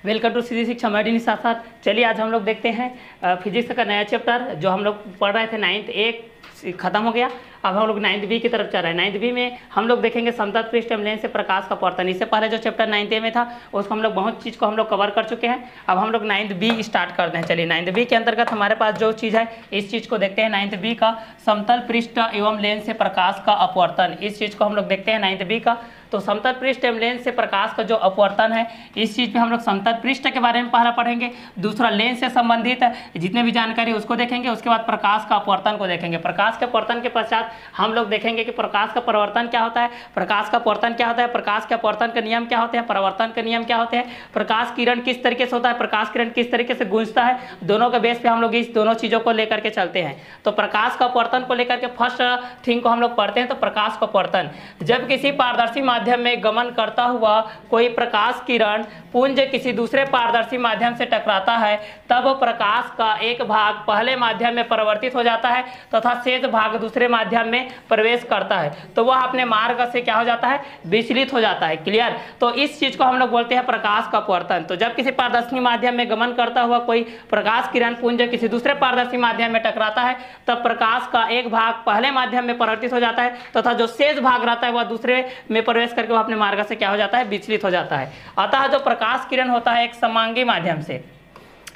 Welcome to सीधी शिक्षा मैडिनी साथ साथ। चलिए आज हम लोग देखते हैं फिजिक्स का नया चैप्टर जो हम लोग पढ़ रहे थे। 9th A खत्म हो गया, अब हम लोग 9th B की तरफ चल रहे हैं। 9th B में हम लोग देखेंगे समतल पृष्ठ एवं लेंस से प्रकाश का अपवर्तन। इससे पहले जो चैप्टर 9th A में था उसको हम लोग बहुत चीज़ को हम लोग कवर कर चुके हैं। अब हम लोग 9th B स्टार्ट करते हैं। चलिए 9th B के अंतर्गत हमारे पास जो चीज़ है इस चीज़ को देखते हैं। 9th B का समतल पृष्ठ एवं लेंस से प्रकाश का अपवर्तन, इस चीज़ को हम लोग देखते हैं 9th B का। तो समतल पृष्ठ एवं लेंस से प्रकाश का जो अपवर्तन है इस चीज़ में हम लोग समतल पृष्ठ के बारे में पहला पढ़ेंगे, दूसरा लेंस से संबंधित जितने भी जानकारी उसको देखेंगे, उसके बाद प्रकाश का अपवर्तन को देखेंगे। प्रकाश के अपवर्तन के पश्चात हम लोग देखेंगे कि प्रकाश का परावर्तन क्या होता है, प्रकाश का अपवर्तन क्या होता है, प्रकाश के अपवर्तन के नियम क्या होते हैं, परावर्तन के नियम क्या होते हैं, प्रकाश किरण किस तरीके से होता है, प्रकाश किरण किस तरीके से गूंजता है। दोनों के बेस पे हम लोग इस दोनों चीज़ों को लेकर के चलते हैं। तो प्रकाश का अपवर्तन को लेकर के फर्स्ट थिंग को हम लोग पढ़ते हैं। तो प्रकाश का अपवर्तन, जब किसी पारदर्शी माध्यम में गमन करता हुआ कोई प्रकाश किरण पुंज किसी दूसरे पारदर्शी माध्यम से टकराता है तब प्रकाश का एक भाग पहले माध्यम में परिवर्तित हो जाता है तथा शेष भाग दूसरे माध्यम में प्रवेश करता है, तो वह अपने मार्ग से क्या हो जाता है, विचलित हो जाता है। क्लियर। तो इस चीज को हम लोग बोलते हैं प्रकाश का अपवर्तन। तो जब किसी पारदर्शी माध्यम में गमन करता हुआ कोई प्रकाश किरण पुंज किसी दूसरे पारदर्शी माध्यम में टकराता है तब प्रकाश का एक भाग पहले माध्यम में परिवर्तित हो जाता है तथा जो शेष भाग रहता है वह दूसरे में प्रवेश करके वह अपने मार्ग से क्या हो जाता है, विचलित हो जाता है। अतः जो प्रकाश किरण होता है एक समांगी माध्यम से,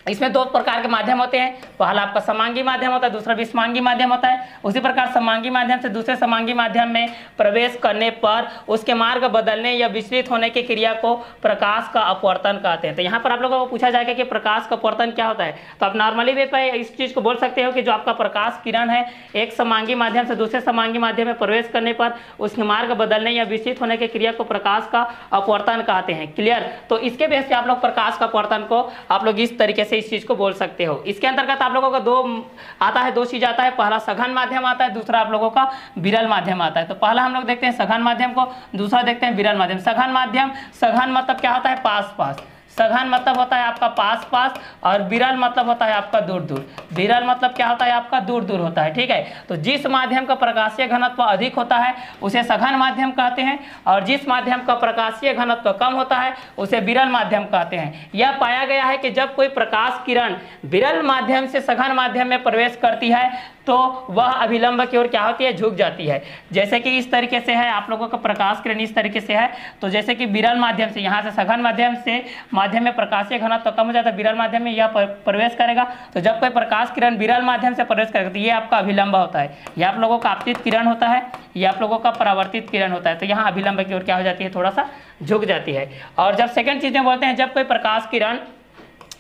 इसमें दो प्रकार के माध्यम होते हैं। पहला आपका समांगी माध्यम होता है, दूसरा विषमांगी माध्यम होता है। उसी प्रकार समांगी माध्यम से दूसरे समांगी माध्यम में प्रवेश करने पर उसके मार्ग बदलने या विचलित होने की क्रिया को प्रकाश का अपवर्तन कहते हैं। तो यहाँ पर आप लोगों को पूछा जाएगा कि प्रकाश का अपवर्तन क्या होता है, तो आप नॉर्मली वे पे इस चीज़ को बोल सकते हो कि जो आपका प्रकाश किरण है एक समांगी माध्यम से दूसरे समांगी माध्यम में प्रवेश करने पर उसके मार्ग बदलने या विचलित होने की क्रिया को प्रकाश का अपवर्तन कहते हैं। क्लियर। तो इसके बेस पे आप लोग प्रकाश का अपवर्तन को आप लोग इस तरीके से इस चीज को बोल सकते हो। इसके अंतर्गत आप लोगों का दो चीज आता है। पहला सघन माध्यम आता है, दूसरा आप लोगों का विरल माध्यम आता है। तो पहला हम लोग देखते हैं सघन माध्यम को, दूसरा देखते हैं विरल माध्यम। सघन माध्यम, सघन मतलब क्या होता है, पास पास। सघन मतलब होता है आपका पास पास और विरल मतलब होता है आपका दूर दूर। विरल मतलब क्या होता है, आपका दूर दूर होता है। ठीक है। तो जिस माध्यम का प्रकाशीय घनत्व अधिक होता है उसे सघन माध्यम कहते हैं और जिस माध्यम का प्रकाशीय घनत्व कम होता है उसे विरल माध्यम कहते हैं। यह पाया गया है कि जब कोई प्रकाश किरण विरल माध्यम से सघन माध्यम में प्रवेश करती है तो वह अभिलंब की ओर क्या होती है, झुक जाती है। जैसे कि इस तरीके से है आप लोगों का प्रकाश किरण इस तरीके से है, तो जैसे कि विरल माध्यम से यहाँ से सघन माध्यम से माध्यम में प्रकाशीय घनत्व कम हो जाता है, विरल माध्यम में यह प्रवेश करेगा। तो जब कोई प्रकाश किरण विरल माध्यम से प्रवेश करेगा तो ये आपका अभिलंब होता है। यह आप लोगों का आपतित किरण होता है, यह आप लोगों का परावर्तित किरण होता है। तो यहाँ अभिलंब की ओर क्या हो जाती है, थोड़ा सा झुक जाती है। और जब सेकंड चीज में बोलते हैं जब कोई प्रकाश किरण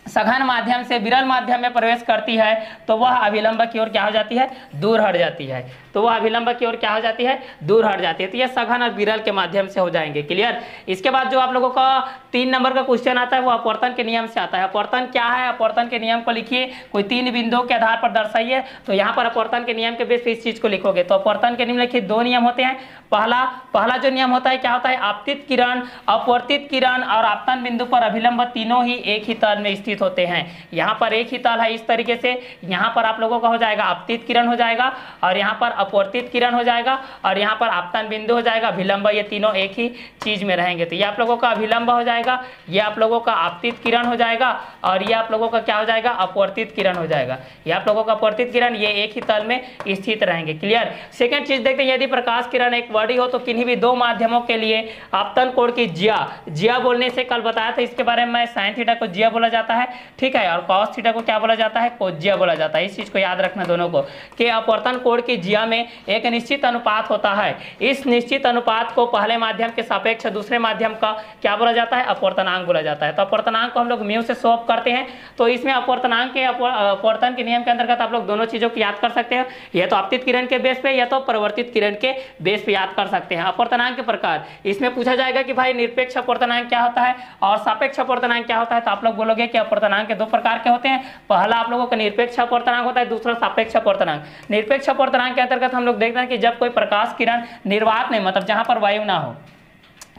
सघन माध्यम से विरल माध्यम में प्रवेश करती है तो वह अभिलंब की ओर क्या हो जाती है, दूर हट जाती है। तो वह अभिलंब की ओर क्या हो जाती है, दूर हट जाती है। तो यह सघन और विरल के माध्यम से हो जाएंगे। क्लियर। इसके बाद जो आप लोगों का 3 नंबर का क्वेश्चन आता है वो अपवर्तन के नियम से आता है। अपवर्तन क्या है, अपवर्तन के नियम को लिखिए, कोई 3 बिंदुओं के आधार पर दर्शाइए। तो यहाँ पर अपवर्तन के नियम के बेस पे इस चीज को लिखोगे। तो अपवर्तन के नियम लिखिए, 2 नियम होते हैं। पहला जो नियम होता है क्या होता है, आपतित किरण, अपवर्तित किरण और आपतन बिंदु पर अभिलंब तीनों ही एक ही तल में स्थित होते हैं। यहाँ पर एक ही तल है इस तरीके से, यहाँ पर आप लोगों का हो जाएगा आपतित किरण हो जाएगा और यहाँ पर अपवर्तित किरण हो जाएगा और यहाँ पर आपतन बिंदु हो जाएगा, अभिलंब, ये तीनों एक ही चीज में रहेंगे। तो ये आप लोगों का अभिलंब हो जाएगा, ये आप लोगों का आपतित किरण हो जाएगा और ये आप लोगों का क्या हो जाएगा, अपवर्तित किरण हो जाएगा। ये आप लोगों का अपवर्तित किरण ये एक ही तल में स्थित रहेंगे। क्लियर। सेकंड चीज देखते हैं, यदि प्रकाश किरण एक बॉडी हो तो किन्हीं भी 2 माध्यमों के लिए आपतन कोण की जिया बोलने से कल बताया था इसके बारे में, साइन थीटा को जिया बोला जाता है। ठीक है। और कॉस थीटा को क्या बोला जाता है, कोजिया बोला जाता है। इस चीज को याद रखना दोनों को कि अपवर्तन कोण की जिया में एक निश्चित अनुपात होता है। इस निश्चित अनुपात को पहले माध्यम के सापेक्ष दूसरे माध्यम का क्या बोला जाता है, अपवर्तनांक बोला जाता है। तो अपवर्तनांक को हम लोग म्यू से शो ऑफ करते हैं। तो इसमें अपवर्तनांक के अपवर्तन के नियम के अंतर्गत आप लोग दोनों चीजों को याद कर सकते हो, या तो आपतित किरण के बेस पे या तो परिवर्तित किरण के बेस पे याद कर सकते हैं। अपवर्तनांक के प्रकार इसमें पूछा जाएगा कि भाई निरपेक्ष अपवर्तनांक क्या होता है और सापेक्ष अपवर्तनांक क्या होता है। तो आप लोग बोलोगे कि अपवर्तनांक के 2 प्रकार के होते हैं। पहला आप लोगों का निरपेक्ष अपवर्तनांक होता है, दूसरा सापेक्ष अपवर्तनांक। निरपेक्ष अपवर्तनांक के अंतर्गत हम लोग देखते हैं कि जब कोई प्रकाश किरण निर्वात नहीं, मतलब जहां पर वायु ना हो,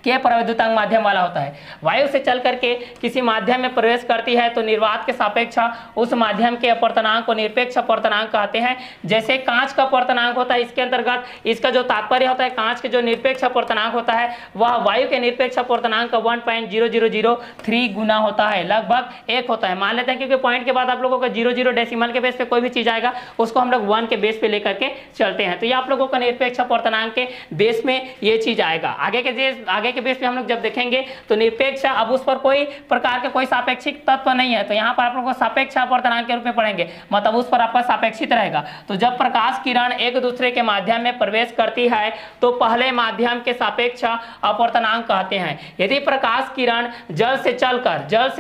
के परावैद्युतांक माध्यम वाला होता है। वायु से चल करके किसी माध्यम में प्रवेश करती है तो निर्वात के सापेक्ष उस माध्यम के अपवर्तनांक को निरपेक्ष अपवर्तनांक कहते हैं। जैसे कांच का अपवर्तनांक होता है, इसके अंतर्गत इसका जो तात्पर्य होता है, कांच के जो निरपेक्ष अपवर्तनांक होता है वह वायु के निरपेक्ष अपवर्तनांक का 1.0003 गुना होता है, लगभग 1 होता है। मान लेते हैं क्योंकि पॉइंट के बाद आप लोगों का 00 डेसिमल के बेस पे कोई भी चीज आएगा उसको हम लोग 1 के बेस पे लेकर के चलते हैं, तो ये आप लोगों का निरपेक्ष अपवर्तनांक के बेस में ये चीज आएगा। आगे के बेस पे हम लोग जब देखेंगे तो निरपेक्ष, अब उस पर कोई प्रकार के कोई सापेक्षिक तत्व नहीं है तो यहाँ पर आप लोगों को सापेक्ष अपवर्तनांक के रूप में पढ़ेंगे, मतलब उस पर आपका सापेक्षित रहेगा। तो जब प्रकाश किरण एक दूसरे के माध्यम में प्रवेश करती है तो पहले माध्यम के सापेक्ष अपवर्तनांक कहते हैं। यदि प्रकाश किरण जल से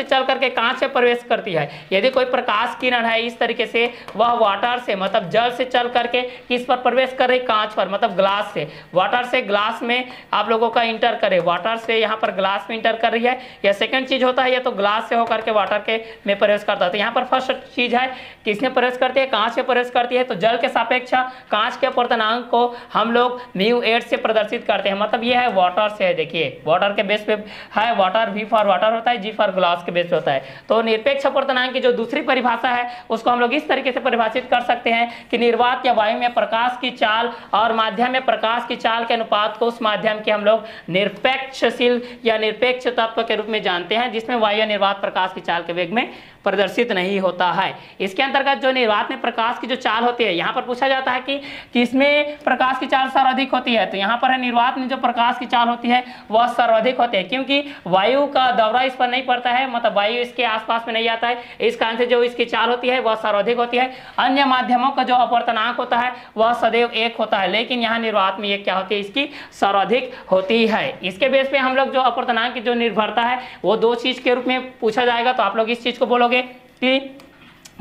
चलकर के कांच में प्रवेश करती है, यदि कोई प्रकाश किरण है इस तरीके से, वह वाटर से मतलब जल से चल करके किस पर प्रवेश कर रही, कांच पर, मतलब ग्लास से, वाटर से ग्लास में आप लोगों का इंटर करे, वाटर से यहाँ पर ग्लास में इंटर कर रही है, या सेकंड चीज होता है या तो ग्लास से होकर के वाटर के में प्रवेश करता है। तो यहाँ पर फर्स्ट चीज है किसमें प्रवेश करती है, कांच में प्रवेश करती है, तो जल के सापेक्ष कांच के अपवर्तनांक को हम लोग μ8 से प्रदर्शित करते हैं, मतलब ये है वाटर से है। देखिए वाटर के बेस पे है, वाटर V फॉर वाटर होता है, G फॉर ग्लास के बेस पे होता है। तो निरपेक्ष अपवर्तनांक की जो दूसरी परिभाषा है उसको हम लोग इस तरीके से परिभाषित कर सकते हैं कि निर्वात या वायु में प्रकाश की चाल और माध्यम में प्रकाश की चाल के अनुपात को उस माध्यम के हम लोग निरपेक्षशील या निरपेक्ष तत्व के रूप में जानते हैं, जिसमें वायु या निर्वात प्रकाश की चाल के वेग में प्रदर्शित नहीं होता है। इसके अंतर्गत जो निर्वात में प्रकाश की जो चाल होती है, यहाँ पर पूछा जाता है कि किसमें प्रकाश की चाल सर्वाधिक होती है, तो यहाँ पर है निर्वात में जो प्रकाश की चाल होती है वह सर्वाधिक होती है, क्योंकि वायु का दौरा इस पर नहीं पड़ता है, मतलब वायु इसके आसपास में नहीं आता है, इस कारण से जो इसकी चाल होती है वह सर्वाधिक होती है। अन्य माध्यमों का जो अपवर्तनांक होता है वह सदैव 1 होता है, लेकिन यहाँ निर्वात में ये क्या होती है, इसकी सर्वाधिक होती है। इसके बेस पे हम लोग जो अपवर्तनांक की जो निर्भरता है वो 2 चीज के रूप में पूछा जाएगा, तो आप लोग इस चीज को बोलोगे कि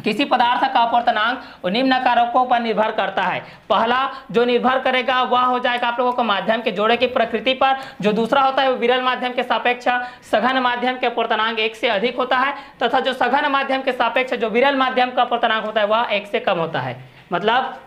किसी पदार्थ का अपवर्तनांक निम्न कारकों पर निर्भर करता है। पहला जो निर्भर करेगा वह हो जाएगा आप लोगों को माध्यम के जोड़े की प्रकृति पर, जो दूसरा होता है वो विरल माध्यम के सापेक्ष सघन माध्यम के अपवर्तनांक 1 से अधिक होता है, तथा जो सघन माध्यम के सापेक्ष जो विरल माध्यम का अपवर्तनांक होता है वह 1 से कम होता है। मतलब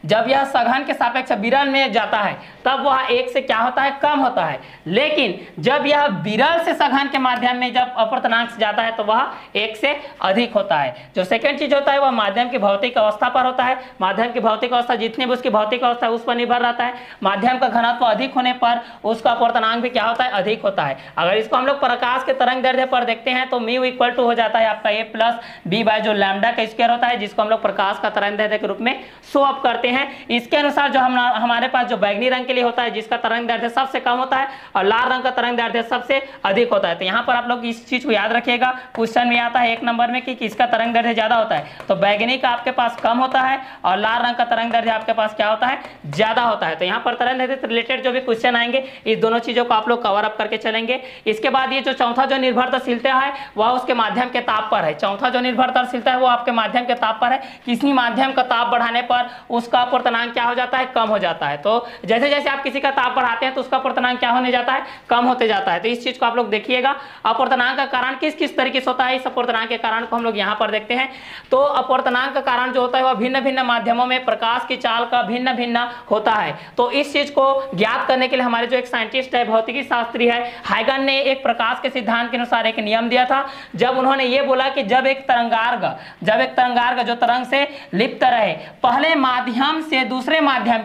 जब यह सघन के सापेक्ष विरल में जाता है तब वह 1 से क्या होता है, कम होता है, लेकिन जब यह विरल से सघन के माध्यम में जब अपवर्तनांक से जाता है तो वह 1 से अधिक होता है। जो सेकंड चीज होता है वह माध्यम की भौतिक अवस्था पर होता है। माध्यम की भौतिक अवस्था जितनी भी उसकी भौतिक अवस्था है उस पर निर्भर रहता है। माध्यम का घनत्व अधिक होने पर उसका अपवर्तनांक भी क्या होता है, अधिक होता है। अगर इसको हम लोग प्रकाश के तरंग दैर्ध्य पर देखते हैं तो μ इक्वल टू हो जाता है आपका a प्लस b बाय जो लैम्डा का स्क्वायर होता है, जिसको हम लोग प्रकाश का तरंग दैर्ध्य के रूप में शो अप करते हैं। इसके अनुसार जो हमारे पास जो बैगनी रंग के लिए होता है जिसका तरंग दैर्ध्य सबसे कम होता है और लाल रंग का तरंग दैर्ध्य सबसे अधिक होता है। तो यहाँ पर आप लोग इस चीज को याद रखिएगा, क्वेश्चन में आता है 1 नंबर में कि किसका तरंग दैर्ध्य ज्यादा होता है, तो बैगनी का आपके पास कम होता है और लाल रंग का तरंग दैर्ध्य आपके पास क्या होता है, ज्यादा होता है। तो यहाँ पर तरंग दैर्ध्य से रिलेटेड जो भी क्वेश्चन आएंगे इस दोनों चीजों को आप लोग कवर अप करके चलेंगे। इसके बाद ये जो चौथा जो निर्भरताशीलता है वह उसके माध्यम के ताप पर है। चौथा जो निर्भरताशीलता है वो आपके माध्यम के ताप पर है। किसी माध्यम का ताप बढ़ाने पर उसका अपवर्तनांक क्या हो जाता है, कम हो जाता है। तो जैसे जैसे आप किसी का ताप बढ़ाते हैं तो उसका अपवर्तनांक क्या होने जाता है, कम होते जाता है। तो इस चीज को आप लोग देखिएगा। अपवर्तनांक का कारण किस किस तरीके से होता है, इस अपवर्तनांक के कारण को हम लोग यहाँ पर देखते हैं। तो अपवर्तनांक का कारण जो होता है वह भिन्न भिन्न माध्यमों में प्रकाश की चाल का भिन्न भिन्न होता है। तो इस चीज को ज्ञात करने के लिए हमारे जो एक साइंटिस्ट है, भौतिकी शास्त्री है, हाइगन ने एक प्रकाश के सिद्धांत के अनुसार एक नियम दिया था। जब उन्होंने ये बोला कि जब एक तरंगार्ग जो तरंग से लिप्त रहे पहले माध्यम से दूसरे माध्यम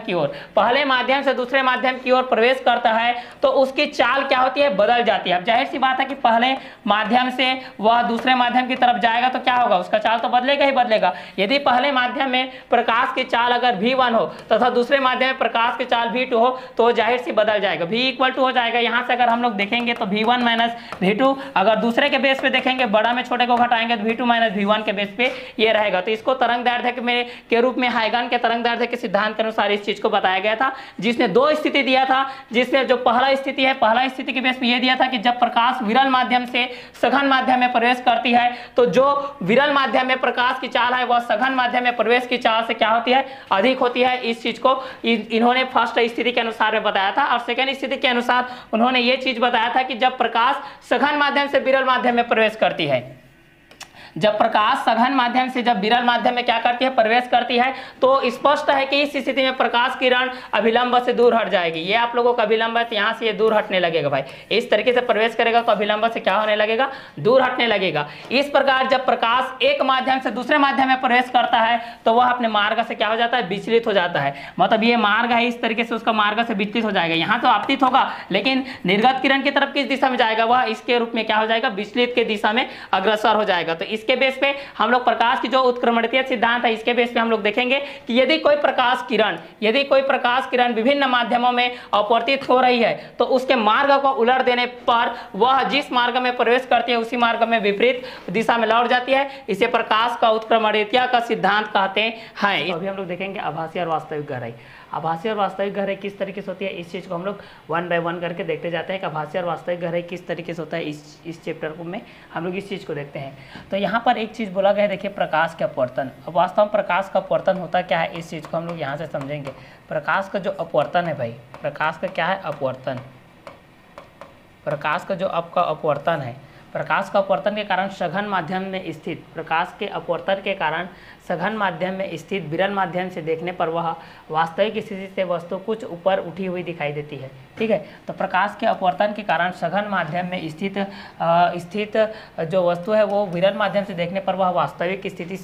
की ओर प्रवेश करता है तो उसकी चाल क्या होती है, बदल जाती है। अब जाहिर सी बात है कि पहले माध्यम से वह दूसरे माध्यम की तरफ जाएगा तो क्या होगा, उसका चाल तो बदलेगा ही बदलेगा। यदि पहले माध्यम में प्रकाश की चाल अगर v1 हो तथा दूसरे माध्यम में प्रकाश की चाल v2 हो तो जाहिर सी बदल जाएगा, v इक्वल टू हो जाएगा। यहाँ से अगर हम लोग देखेंगे तो v1 माइनस v2, अगर दूसरे के बेस पे देखेंगे बड़ा में छोटे को घटाएंगे तो v2 माइनस v1 के बेस पे ये रहेगा। तो इसको तरंग दैर्ध्य के रूप में हाइगन के तरंग दैर्ध्य के सिद्धांत के अनुसार इस चीज को बताया गया था, जिसने 2 स्थिति दिया था। जिसमें जो पहला स्थिति के बेस पे ये दिया था कि जब प्रकाश विरल माध्यम से सघन माध्यम में प्रवेश करती है तो जो विरल माध्यम में प्रकाश की चाल है वह सघन माध्यम में प्रवेश की चाल से क्या होती है, अधिक होती है। इस चीज को इन्होंने फर्स्ट स्थिति के अनुसार में बताया था। और सेकंड स्थिति के अनुसार उन्होंने ये चीज बताया था कि जब प्रकाश सघन माध्यम से विरल माध्यम में प्रवेश करती है जब प्रकाश सघन माध्यम से जब विरल माध्यम में क्या करती है, प्रवेश करती है, तो स्पष्ट है कि इस स्थिति में प्रकाश किरण अभिलंब से दूर हट जाएगी। ये आप लोगों का अभिलंब है, तो यहाँ से ये दूर हटने लगेगा भाई। इस तरीके से प्रवेश करेगा तो अभिलंब से क्या होने लगेगा, दूर हटने लगेगा। इस प्रकार जब प्रकाश एक माध्यम से दूसरे माध्यम में प्रवेश करता है तो वह अपने मार्ग से क्या हो जाता है, विचलित हो जाता है। मतलब ये मार्ग है, इस तरीके से उसका मार्ग से विचलित हो जाएगा। यहाँ तो आपतित होगा, लेकिन निर्गत किरण की तरफ किस दिशा में जाएगा, वह इसके रूप में क्या हो जाएगा, विचलित के दिशा में अग्रसर हो जाएगा। तो इसके बेस पे हम लोग प्रकाश की जो उत्क्रमणीय सिद्धांत है, इसके बेस पे हम लोग देखेंगे कि यदि कोई प्रकाश किरण विभिन्न माध्यमों में अपवर्तित हो रही है तो उसके मार्ग को उलट देने पर वह जिस मार्ग में प्रवेश करती है उसी मार्ग में विपरीत दिशा में लौट जाती है। इसे प्रकाश का उत्क्रमणीयता का सिद्धांत कहते हैं। अभी हम लोग देखेंगे आभासी और वास्तविक गहराई। आभासी और वास्तविक गहराई किस तरीके से होती है, इस चीज़ को हम लोग 1 बाय 1 करके देखते जाते हैं कि आभासी और वास्तविक गहराई किस तरीके से होता है। इस चैप्टर में हम लोग इस चीज़ को देखते हैं। तो यहाँ पर एक चीज़ बोला गया है, देखिए प्रकाश का अपवर्तन। अब वास्तव में प्रकाश का अपवर्तन होता क्या है, इस चीज़ को हम लोग यहाँ से समझेंगे। प्रकाश का जो अपवर्तन है भाई, प्रकाश का क्या है, अपवर्तन। प्रकाश का जो आपका अपवर्तन है, प्रकाश का अपवर्तन के कारण सघन माध्यम में स्थित, प्रकाश के अपवर्तन के कारण सघन माध्यम में स्थित विरल माध्यम से देखने पर वह वास्तविक स्थिति से वस्तु कुछ ऊपर उठी हुई दिखाई देती है। ठीक है, तो प्रकाश के अपवर्तन के कारण सघन माध्यम में स्थित जो वस्तु है वो विरल माध्यम से देखने पर वह वास्तविक स्थिति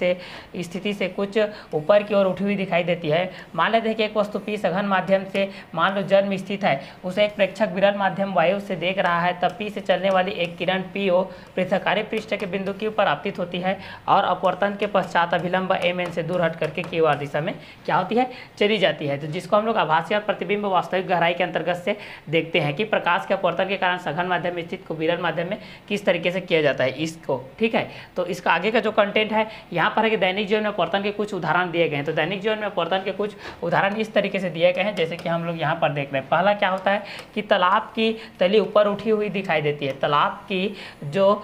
से कुछ ऊपर की ओर उठी हुई दिखाई देती है। मान लेते हैं कि एक वस्तु P सघन माध्यम से मान लो जन्म स्थित है, उसे एक प्रेक्षक विरल माध्यम वायु से देख रहा है, तब P से चलने वाली एक किरण PO पृथक्कारी पृष्ठ के बिंदु के ऊपर आपतित होती है और अपवर्तन के पश्चात अभिलंब MN से दूर हट करके QR दिशा में क्या होती है, चली जाती है। तो जिसको हम लोग आभासी और प्रतिबिंब वास्तविक गहराई के अंतर्गत से देखते हैं कि प्रकाश के अपवर्तन के कारण सघन माध्यम में स्थित को विरल माध्यम में किस तरीके से किया जाता है इसको। ठीक है, तो इसका आगे का जो कंटेंट है यहाँ पर है कि दैनिक जीवन में अपवर्तन के कुछ उदाहरण दिए गए हैं। तो दैनिक जीवन में अपवर्तन के कुछ उदाहरण इस तरीके से दिए गए हैं, जैसे कि हम लोग यहाँ पर देख रहे हैं। पहला क्या होता है कि तालाब की तली ऊपर उठी हुई दिखाई देती है। तालाब की जो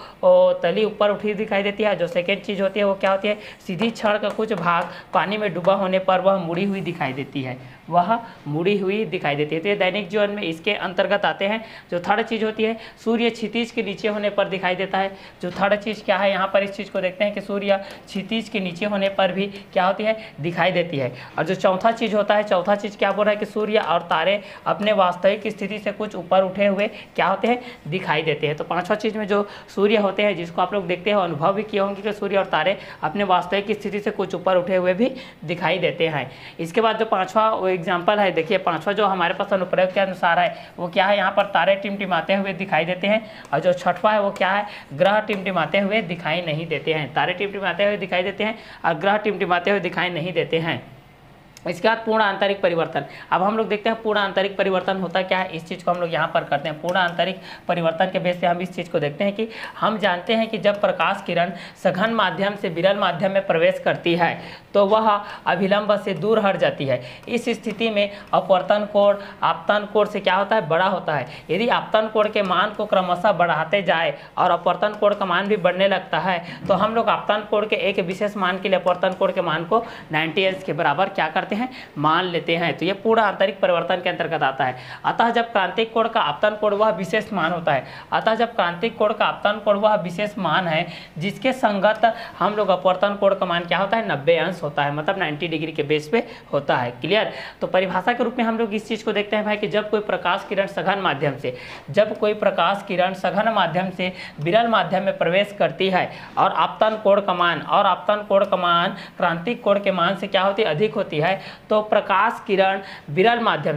तली ऊपर उठी दिखाई देती है। जो सेकेंड चीज़ होती है वो क्या होती है, सीधी छड़ का कुछ भाग पानी में डूबा होने पर वह मुड़ी हुई दिखाई देती है, वह मुड़ी हुई दिखाई देती है। तो ये दैनिक जीवन में इसके अंतर्गत आते हैं। जो थर्ड चीज़ होती है, सूर्य क्षितिज के नीचे होने पर दिखाई देता है। जो थर्ड चीज़ क्या है, यहाँ पर इस चीज़ को देखते हैं कि सूर्य क्षितिज के नीचे होने पर भी क्या होती है, दिखाई देती है। और जो चौथा चीज़ होता है, चौथा चीज़ क्या बोल रहा है कि सूर्य और तारे अपने वास्तविक स्थिति से कुछ ऊपर उठे हुए क्या होते हैं, दिखाई देते हैं। तो पांचवा चीज़ में जो सूर्य होते हैं, जिसको आप लोग देखते हैं, अनुभव भी किए होंगे कि सूर्य और तारे अपने वास्तविक स्थिति से कुछ ऊपर उठे हुए भी दिखाई देते हैं। इसके बाद जो पांचवा एग्जाम्पल है, देखिए पांचवा जो हमारे पास अनुप्रयोग के अनुसार है वो क्या है, यहाँ पर तारे टिमटिमाते हुए दिखाई देते हैं। और जो छठवा है वो क्या है, ग्रह टिमटिमाते हुए दिखाई नहीं देते हैं। तारे टिमटिमाते हुए दिखाई देते हैं और ग्रह टिमटिमाते हुए दिखाई नहीं देते हैं। इसके बाद पूर्ण आंतरिक परिवर्तन। अब हम लोग देखते हैं पूर्ण आंतरिक परिवर्तन होता क्या है, इस चीज़ को हम लोग यहाँ पर करते हैं। पूर्ण आंतरिक परिवर्तन के बेस से हम इस चीज़ को देखते हैं कि हम जानते हैं कि जब प्रकाश किरण सघन माध्यम से विरल माध्यम में प्रवेश करती है तो वह अभिलंब से दूर हट जाती है। इस स्थिति में अपवर्तन कोण आपतन कोण से क्या होता है, बड़ा होता है। यदि आपतन कोण के मान को क्रमशः बढ़ाते जाए और अपवर्तन कोण का मान भी बढ़ने लगता है तो हम लोग आपतन कोण के एक विशेष मान के लिए अपवर्तन कोण के मान को 90 अंश के बराबर क्या करते हैं, मान लेते हैं। तो ये पूर्ण आंतरिक परिवर्तन के अंतर्गत आता है। अतः जब क्रांतिक कोण का आपतन कोण वह विशेष मान होता है, अतः जब क्रांतिक कोण का आपतन कोण वह विशेष मान है जिसके संगत हम लोग अपवर्तन कोण का मान क्या होता है, 90 अंश होता है, मतलब 90 डिग्री के बेस पे होता है। क्लियर। तो परिभाषा के रूप में हम लोग इस चीज को देखते हैं भाई कि जब कोई प्रकाश किरण सघन माध्यम से विरल माध्यम में प्रवेश करती है और आपतन कोण का मान क्रांतिक कोण के मान से क्या होती है, अधिक होती है, तो प्रकाश किरण विरल माध्यम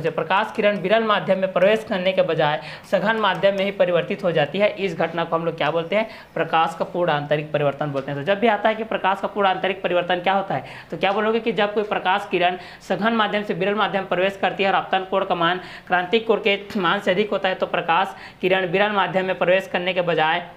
में प्रवेश करने के बजाय सघन माध्यम में ही परिवर्तित हो जाती है। इस घटना को हम लोग क्या बोलते हैं, प्रकाश का पूर्ण आंतरिक परिवर्तन बोलते हैं। तो जब भी आता है कि प्रकाश का पूर्ण आंतरिक परिवर्तन क्या होता है, तो क्या बोलोगे कि जब कोई प्रकाश किरण सघन माध्यम से विरल माध्यम प्रवेश करती है और आपतन कोण का मान क्रांतिक कोण के मान से अधिक होता है तो प्रकाश किरण विरल माध्यम में प्रवेश करने के बजाय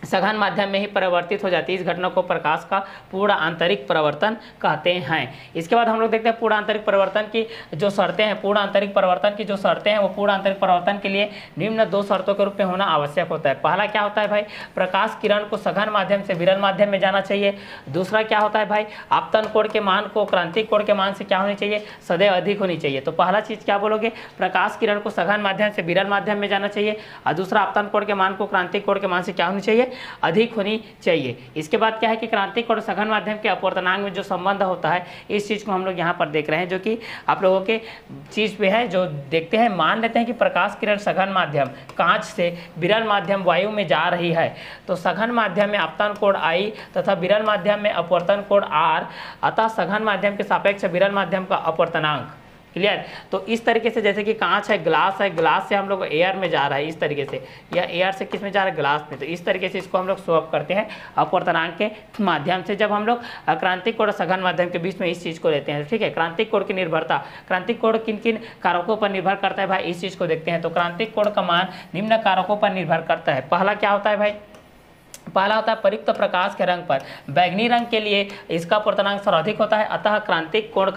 सघन माध्यम में ही परिवर्तित हो जाती है। इस घटना को प्रकाश का पूर्ण आंतरिक परिवर्तन कहते हैं। इसके बाद हम लोग देखते हैं पूर्ण आंतरिक परिवर्तन की जो शर्तें हैं। पूर्ण आंतरिक परिवर्तन की जो शर्तें हैं वो पूर्ण आंतरिक परिवर्तन के लिए निम्न 2 शर्तों के रूप में होना आवश्यक होता है। पहला क्या होता है भाई, प्रकाश किरण को सघन माध्यम से विरल माध्यम में जाना चाहिए। दूसरा क्या होता है भाई, आपतन कोण के मान को क्रांतिक कोण के मान से क्या होनी चाहिए, सदैव अधिक होनी चाहिए। तो पहला चीज़ क्या बोलोगे, प्रकाश किरण को सघन माध्यम से विरल माध्यम में जाना चाहिए और दूसरा आपतन कोण के मान को क्रांतिक कोण के मान से क्या होनी चाहिए, अधिक होनी चाहिए। इसके बाद क्या है कि क्रांतिक और सघन माध्यम के अपवर्तनांक में जो संबंध होता है, इस चीज़ को हम लोग यहाँ पर देख रहे हैं, जो कि आप लोगों के चीज़ पे है। जो देखते हैं, मान लेते हैं कि प्रकाश किरण सघन माध्यम कांच से विरल माध्यम वायु में जा रही है, तो सघन माध्यम में आपतन कोण I तथा विरल माध्यम में अपवर्तन कोण R, अतः सघन माध्यम के सापेक्ष विरल माध्यम का अपवर्तनांक। क्लियर। तो इस तरीके से, जैसे कि कांच है, ग्लास से हम लोग एयर में जा रहा है, इस तरीके से, या एयर से किस में जा रहा है, ग्लास में, तो इस तरीके से इसको हम लोग शो अप करते हैं अपवर्तनांक के माध्यम से। जब हम लोग क्रांतिक कोण और सघन माध्यम के बीच में इस चीज़ को लेते हैं, ठीक है। क्रांतिक कोण की निर्भरता, क्रांतिक कोण किन किन कारकों पर निर्भर करता है भाई, इस चीज़ को देखते हैं। तो क्रांतिक कोण का मान निम्न कारकों पर निर्भर करता है। पहला क्या होता है भाई, पहला होता है प्रयुक्त प्रकाश के रंग पर। बैगनी रंग के लिए इसका अपवर्तनांक सर्वाधिक होता है, अतः क्रांतिक कोण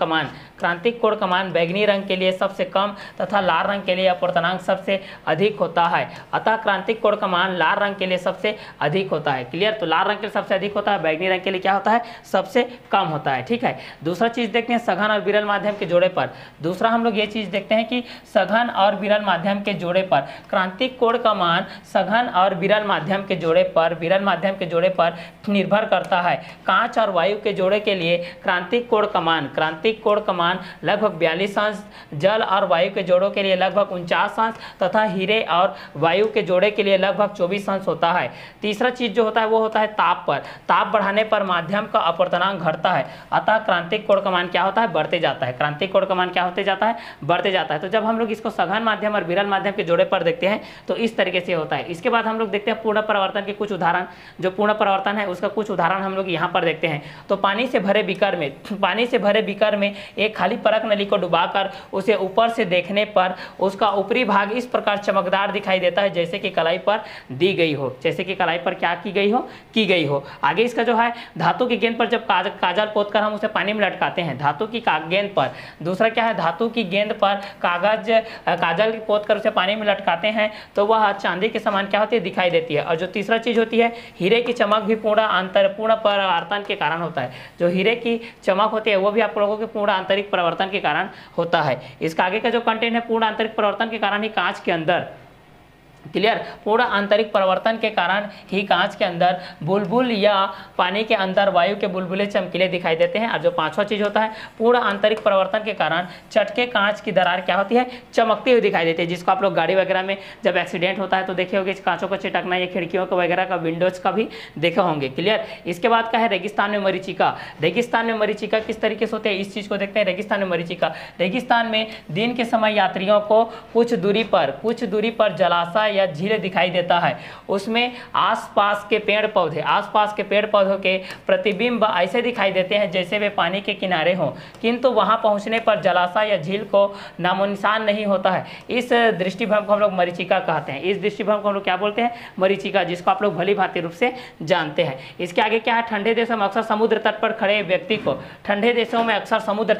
का मान बैगनी रंग के लिए सबसे कम तथा लाल रंग के लिए अपवर्तनांक सबसे अधिक होता है। अतः क्रांतिक कोण का मान लाल रंग के लिए सबसे अधिक होता है। क्लियर। तो लाल रंग के लिए सबसे अधिक होता है, बैगनी रंग के लिए क्या होता है, सबसे कम होता है। ठीक है। दूसरा चीज़ देखते हैं सघन और विरल माध्यम के जोड़े पर। दूसरा हम लोग ये चीज़ देखते हैं कि सघन और विरल माध्यम के जोड़े पर क्रांतिक कोण का मान सघन और विरल माध्यम के जोड़े पर निर्भर करता है। कांच और वायु के जोड़े के लिए क्रांतिक कोण का मान लगभग 42 अंश, जल और वायु के जोड़ों के लिए लगभग 49 अंश तथा हीरे और वायु के जोड़े के लिए लगभग 24 अंश होता है। तीसरा चीज जो होता है वो होता है ताप पर। ताप बढ़ाने पर माध्यम का अपवर्तनांक घटता है, अतः क्रांतिक कोण का मान क्या होता है, बढ़ते जाता है। क्रांतिक कोण का मान क्या होते जाता है, बढ़ते जाता है। तो जब हम लोग इसको सघन माध्यम और विरल माध्यम के जोड़े पर देखते हैं तो इस तरीके से होता है। इसके बाद हम लोग देखते हैं पूर्ण परावर्तन के कुछ उदाहरण। जो पूर्ण परावर्तन है उसका कुछ उदाहरण हम लोग यहाँ पर देखते हैं। तो पानी से भरे बीकर में एक खाली परख नली को डुबाकर उसे ऊपर से देखने पर उसका ऊपरी भाग इस प्रकार चमकदार दिखाई देता है, जैसे कि कलाई पर दी गई हो, जैसे कि कलाई पर क्या की गई हो। आगे इसका जो है धातु की गेंद पर जब काजल पोतकर हम उसे पानी में लटकाते हैं, धातु की गेंद पर। दूसरा क्या है, धातु की गेंद पर काजल पोतकर उसे पानी में लटकाते हैं तो वह चांदी के समान क्या होती है, दिखाई देती है। और जो तीसरा चीज होती है, हीरे की चमक भी पूर्ण परावर्तन के कारण होता है। जो हीरे की चमक होती है वो भी आप लोगों के पूर्ण आंतरिक परावर्तन के कारण होता है। इसका आगे का जो कंटेंट है, पूर्ण आंतरिक परावर्तन के कारण ही कांच के अंदर, क्लियर, पूर्ण आंतरिक परिवर्तन के कारण ही कांच के अंदर बुलबुल या पानी के अंदर वायु के बुलबुले चमकीले दिखाई देते हैं। और जो पांचवा चीज होता है, पूर्ण आंतरिक परिवर्तन के कारण चटके कांच की दरार क्या होती है, चमकती हुई दिखाई देती है। जिसको आप लोग गाड़ी वगैरह में जब एक्सीडेंट होता है तो देखे होंगे कांचों को चिटकना, या खिड़कियों को वगैरह का, विंडोज का भी देखे होंगे। क्लियर। इसके बाद क्या है, रेगिस्तान में मरीचिका। रेगिस्तान में मरीचिका किस तरीके से होते हैं, इस चीज को देखते हैं। रेगिस्तान में मरीचिका, रेगिस्तान में दिन के समय यात्रियों को कुछ दूरी पर जलाशय या झील दिखाई देता है। उसमें आसपास के पेड़ पौधों के प्रतिबिंब ऐसे दिखाई देते हैं जैसे वे पानी के किनारे हों, किंतु वहां पहुंचने पर जलाशय या झील को नामो निशान नहीं होता है। इस दृष्टिभ्रम को हम लोग मरीचिका कहते हैं। इस दृष्टिभ्रम को हम लोग क्या बोलते हैं, मरीचिका, जिसको आप लोग भली भांति रूप से जानते हैं। इसके आगे क्या है, ठंडे देशों में अक्सर समुद्र तट पर खड़े व्यक्ति को, ठंडे देशों में अक्सर समुद्र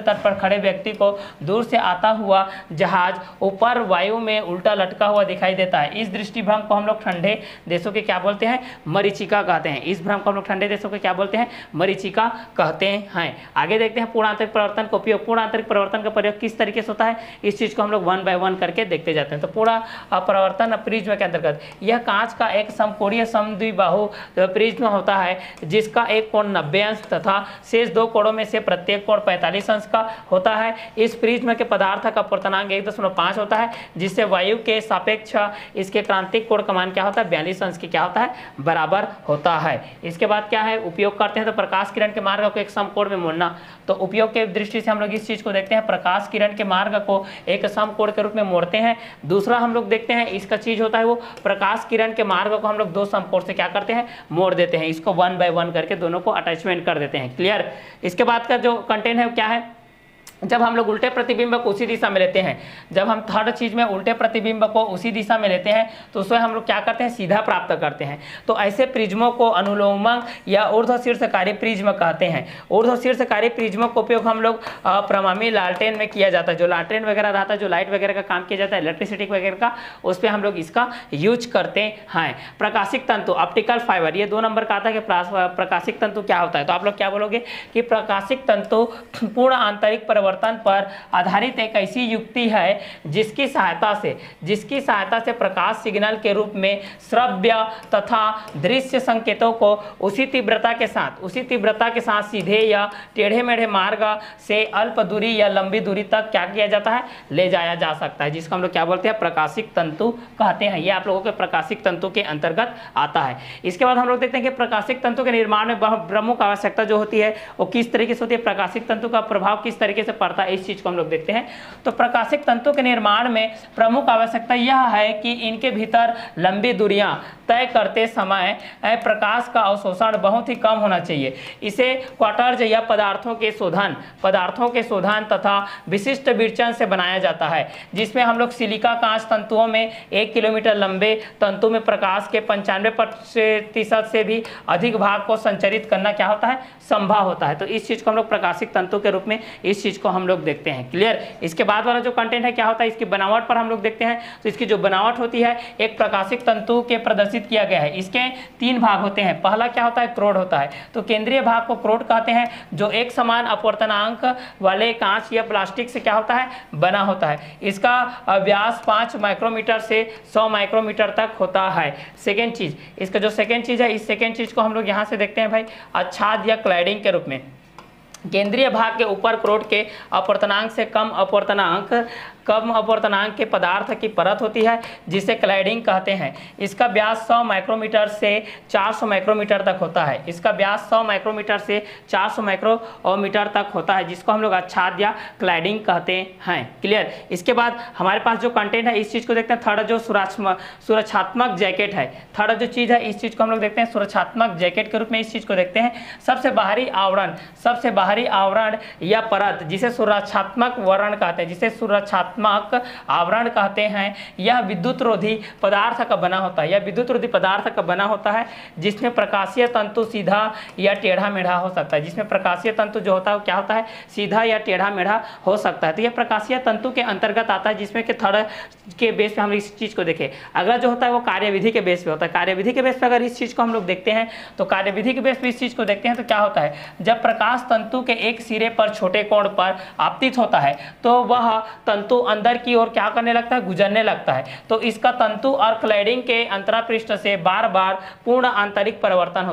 तट पर खड़े व्यक्ति को दूर से आता हुआ जहाज ऊपर वायु में उल्टा लटका हुआ दिखाई देता है। इस दृष्टिभ्रम को हम लोग ठंडे देशों के क्या बोलते हैं, मरीचिका कहते हैं। इस भ्रम को हम लोग ठंडे देशों के क्या बोलते हैं, मरीचिका कहते हैं। आगे देखते हैं पूर्ण आंतरिक परिवर्तन का उपयोग। पूर्ण आंतरिक परिवर्तन का प्रयोग किस तरीके से होता है, इस चीज को हम लोग 1 बाय 1 करके देखते जाते हैं। तो पूरा परिवर्तन प्रिज्म के अंतर्गत, यह कांच का एक समकोणीय समद्विबाहु प्रिज्म होता है जिसका एक कोण 90 अंश तथा शेष 2 कोणों में से प्रत्येक कोण 45 अंश का होता है। इस प्रिज्म के पदार्थ का अपवर्तनांक 1.5 होता है, जिससे वायु के सापेक्ष इसके क्रांतिक कोण का मान क्या होता है, 42 अंश के क्या होता है, बराबर होता है। इसके बाद क्या है, उपयोग करते हैं तो प्रकाश किरण के मार्ग को एक समकोण में मोड़ना। तो उपयोग के दृष्टि से हम लोग इस चीज को देखते हैं, प्रकाश किरण के मार्ग को एक समकोण के रूप में मोड़ते हैं। दूसरा हम लोग देखते हैं, इसका चीज होता है वो प्रकाश किरण के मार्ग को हम लोग 2 समकोण से क्या करते हैं, मोड़ देते हैं। इसको 1 बाय 1 करके दोनों को अटैचमेंट कर देते हैं। क्लियर। इसके बाद का जो कंटेंट है क्या है, जब हम लोग उल्टे प्रतिबिंब को उसी दिशा में लेते हैं, जब हम थर्ड चीज में उल्टे प्रतिबिंब को उसी दिशा में लेते हैं तो उसमें हम लोग क्या करते हैं, सीधा प्राप्त करते हैं। तो ऐसे प्रिज्मों को अनुलोमक या ऊर्ध्वशीर्षकारी प्रिज्म कहते हैं। ऊर्ध्वशीर्षकारी प्रिज्मों का उपयोग हम लोग प्रमामी लालटेन में किया जाता है। जो लालटेन वगैरह रहता है, जो लाइट वगैरह का काम किया जाता है, इलेक्ट्रिसिटी वगैरह का, उस पर हम लोग इसका यूज करते हैं। प्रकाशिक तंतु, ऑप्टिकल फाइबर, ये 2 नंबर का आता है कि प्रकाशिक तंतु क्या होता है। तो आप लोग क्या बोलोगे कि प्रकाशिक तंतु पूर्ण आंतरिक परिवर्तन पर आधारित एक ऐसी युक्ति है जिसकी सहायता से प्रकाश सिग्नल के रूप में श्रव्य तथा दृश्य संकेतों को उसी तीव्रता के साथ सीधे या टेढ़े मेढ़े मार्ग से अल्प दूरी या लंबी दूरी तक क्या किया जाता है, ले जाया जा सकता है, जिसको हम लोग क्या बोलते हैं, प्रकाशिक तंतु कहते हैं। ये आप लोगों के प्रकाशिक तंतु के अंतर्गत आता है। इसके बाद हम लोग देखते हैं कि प्रकाशिक तंतु के निर्माण में प्रमुख आवश्यकता जो होती है वो किस तरीके से होती है, प्रकाशिक तंतु का प्रभाव किस तरीके से पड़ता है, इस चीज को हम लोग देखते हैं। तो प्रकाशिक तंतु के निर्माण में प्रमुख आवश्यकता यह है कि इनके भीतर लंबी दूरियां तय करते समय प्रकाश का अवशोषण बहुत ही कम होना चाहिए। इसे क्वार्टज या पदार्थों के शोधन तथा विशिष्ट विरचन से बनाया जाता है, जिसमें हम लोग सिलिका कांच तंतुओं में 1 किलोमीटर लंबे तंतु में प्रकाश के 95% से भी अधिक भाग को संचरित करना क्या होता है, संभव होता है। तो इस चीज को हम लोग प्रकाशिक तंतु के रूप में इस चीज को हम लोग देखते हैं। क्लियर। इसके बाद वाला जो कंटेंट है क्या होता है, इसकी बनावट पर हम लोग देखते हैं। तो इसकी जो बनावट होती है, एक प्रकाशिक तंतु के प्रदर्शित किया गया है। इसके 3 भाग होते हैं। पहला क्या होता है, क्रोड होता है। तो केंद्रीय भाग को क्रोड कहते हैं, जो एक समान अपवर्तनांक वाले कांच या प्लास्टिक से क्या होता है, बना होता है। इसका व्यास 5 माइक्रोमीटर से 100 माइक्रोमीटर तक होता है। सेकेंड चीज, इसका जो सेकेंड चीज है, इस सेकेंड चीज को हम लोग यहाँ से देखते हैं भाई, आच्छाद या क्लैडिंग के रूप में। केंद्रीय भाग के ऊपर क्रोड के अपवर्तनांक से कम अपवर्तनांक के पदार्थ की परत होती है, जिसे क्लैडिंग कहते हैं। इसका व्यास 100 माइक्रोमीटर से 400 माइक्रोमीटर तक होता है। इसका व्यास 100 माइक्रोमीटर से 400 माइक्रोमीटर तक होता है, जिसको हम लोग आच्छाद या क्लैडिंग कहते हैं। क्लियर। इसके बाद हमारे पास जो कंटेंट है, इस चीज को देखते हैं। थर्ड जो सुरक्षात्मक जैकेट है, थर्ड जो चीज है, इस चीज को हम लोग देखते हैं सुरक्षात्मक जैकेट के रूप में इस चीज को देखते हैं। सबसे बाहरी आवरण या परत, जिसे सुरक्षात्मक आवरण कहते हैं, यह विद्युत रोधी पदार्थ का बना होता है, जिसमें प्रकाशीय तंतु सीधा या टेढ़ा मेढ़ा हो सकता है। जिसमें प्रकाशीय तंतु जो होता है वो क्या होता है, सीधा या टेढ़ा मेढ़ा हो सकता है। तो यह प्रकाशीय तंतु के अंतर्गत आता है, जिसमें कि थर्ड के बेस पे हम इस चीज को देखें। अगला जो होता है वो कार्यविधि के बेस पे होता है। कार्यविधि के बेस पे अगर इस चीज को हम लोग देखते हैं, तो कार्यविधि के बेस पे इस चीज को देखते हैं तो क्या होता है, जब प्रकाश तंतु के एक सिरे पर छोटे कोण पर आपतित होता है, तो वह तंतु अंदर की ओर क्या करने लगता है, गुजरने लगता है। तो इसका तंतु और क्लैडिंग के अंतरापृष्ठ से बार बार पूर्ण आंतरिक परिवर्तन